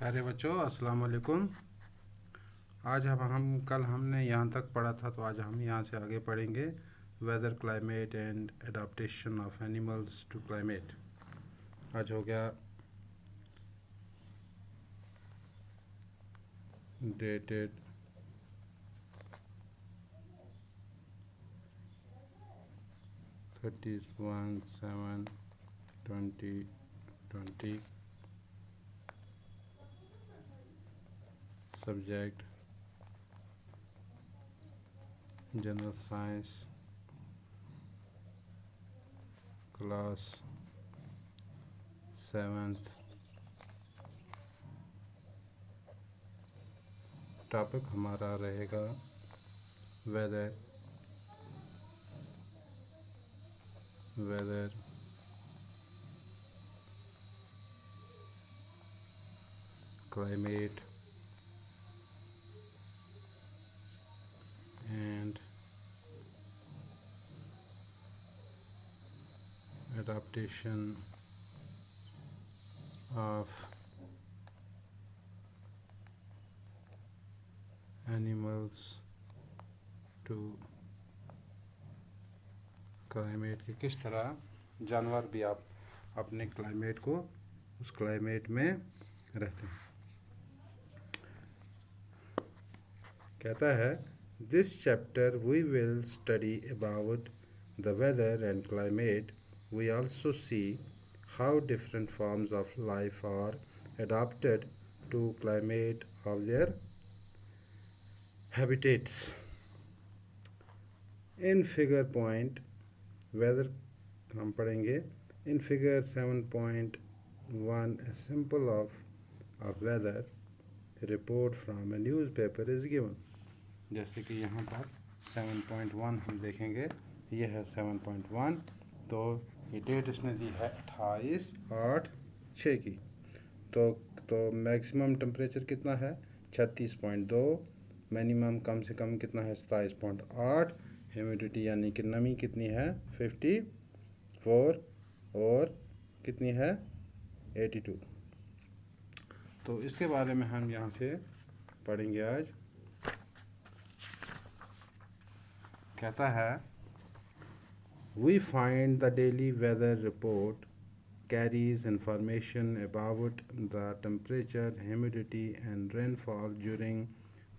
प्यारे बच्चों, अस्सलाम वालेकुम। आज हम कल हमने यहाँ तक पढ़ा था, तो आज हम यहाँ से आगे पढ़ेंगे weather, climate and adaptation of animals to climate. आज हो गया dated 31/7/2020। Subject general science, class 7th। Topic हमारा रहेगा weather, climate and adaptation of animals to climate, कि किस तरह जानवर भी आप अपने क्लाइमेट को, उस क्लाइमेट में रहते हैं। कहता है, this chapter we will study about the weather and climate. We also see how different forms of life are adapted to climate of their habitats. In figure point weather हम पढ़ेंगे। In figure 7.1 a sample of weather report from a newspaper is given. जैसे कि यहाँ पर 7.1 हम देखेंगे, ये है 7.1। तो ये डेट इसने दी है 28/8/6 की। तो मैक्सिमम टेम्परेचर कितना है 36.2, मिनिमम कम से कम कितना है 27.8, ह्यूमिडिटी यानी कि नमी कितनी है 54 और कितनी है 82। तो इसके बारे में हम यहाँ से पढ़ेंगे आज। कहता है, we find the daily weather report carries information about the temperature, humidity and rainfall during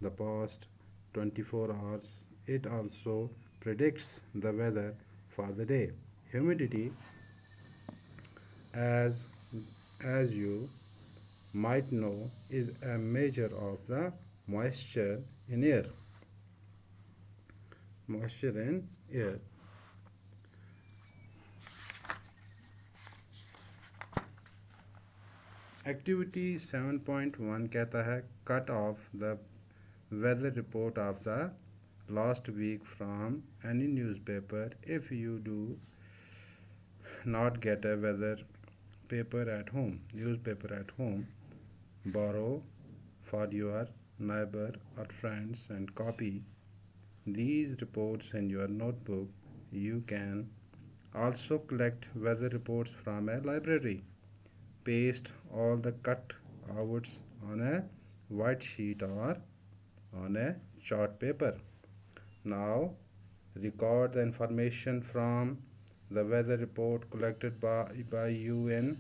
the past 24 hours. It also predicts the weather for the day. Humidity, as you might know, is a measure of the moisture in air. Activity 7.1 कहता है, cut off the weather report of the last week from any newspaper. If you do not get a newspaper at home, borrow for your neighbor or friends and copy these reports in your notebook. You can also collect weather reports from a library. Paste all the cut outs on a white sheet or on a chart paper. Now record the information from the weather report collected by you in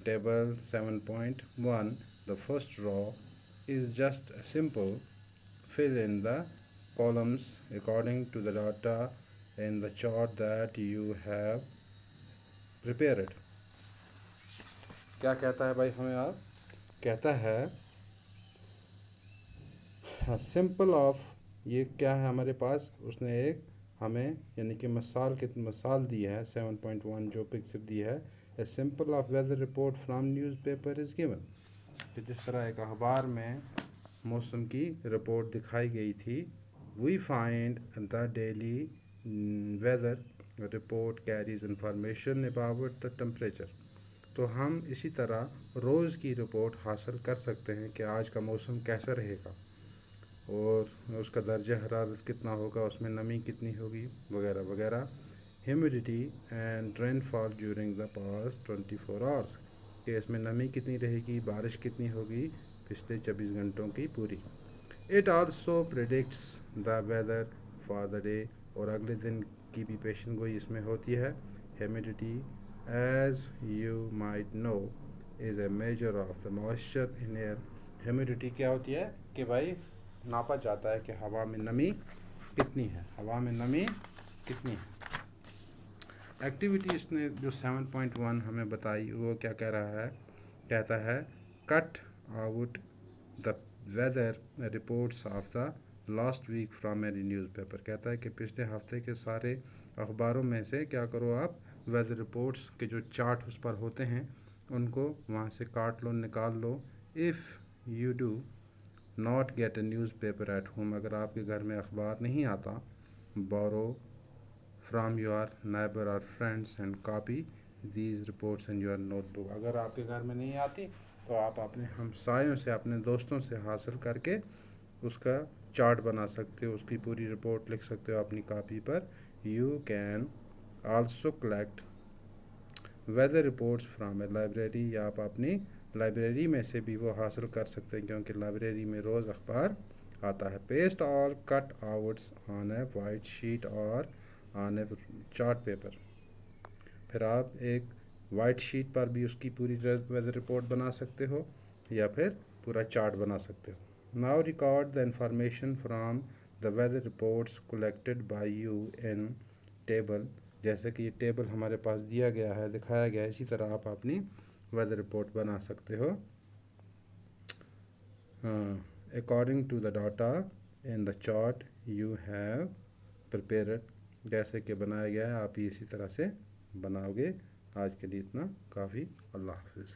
table 7.1. The first row is just a simple fill in the columns according to the data in the chart that you have prepared. क्या कहता है भाई हमें? आप कहता है simple of, ये क्या है हमारे पास, उसने एक हमें यानी कि मिसाल दी है 7.1 जो पिक्चर दी है। A simple of weather report from newspaper is given, कि जिस तरह एक अखबार में मौसम की रिपोर्ट दिखाई गई थी। We find the daily weather report carries information about the temperature. तो हम इसी तरह रोज़ की रिपोर्ट हासिल कर सकते हैं कि आज का मौसम कैसा रहेगा और उसका दर्जा हरारत कितना होगा, उसमें नमी कितनी होगी वगैरह वगैरह। Humidity and rainfall during the past 24 hours, कि इसमें नमी कितनी रहेगी, बारिश कितनी होगी पिछले 24 घंटों की पूरी। It also predicts the weather for the day, और अगले दिन की भी पेशन गोई इसमें होती है। Humidity, as you might know, is a measure of the moisture in air. Humidity क्या होती है कि भाई नापा जाता है कि हवा में नमी कितनी है, हवा में नमी कितनी है। एक्टिविटी इसने जो 7.1 हमें बताई वो क्या कह रहा है, कहता है cut out the weather reports of the last week from any newspaper. कहता है कि पिछले हफ्ते के सारे अखबारों में से क्या करो आप, वेदर रिपोर्ट्स के जो चार्ट उस पर होते हैं उनको वहाँ से काट लो, निकाल लो। If you do not get a newspaper at home, अगर आपके घर में अखबार नहीं आता, बोरो फ्राम योर नाइबर और friends and copy these reports in your notebook. अगर आपके घर में नहीं आती तो आप अपने हमसायों से, अपने दोस्तों से हासिल करके उसका चार्ट बना सकते हो, उसकी पूरी रिपोर्ट लिख सकते हो अपनी कॉपी पर। You can also collect weather reports from a library, या आप अपनी लाइब्रेरी में से भी वो हासिल कर सकते हैं क्योंकि लाइब्रेरी में रोज़ अखबार आता है। Paste all cut outs on A white sheet और ऑन ए चार्ट पेपर। फिर आप एक वाइट शीट पर भी उसकी पूरी वेदर रिपोर्ट बना सकते हो या फिर पूरा चार्ट बना सकते हो। Now record the information from the weather reports collected by you in table. जैसे कि ये टेबल हमारे पास दिया गया है, दिखाया गया है, इसी तरह आप अपनी वेदर रिपोर्ट बना सकते हो according to the data in the chart you have prepared. जैसे कि बनाया गया है आप इसी तरह से बनाओगे। आज के लिए इतना काफ़ी। अल्लाह हाफिज़।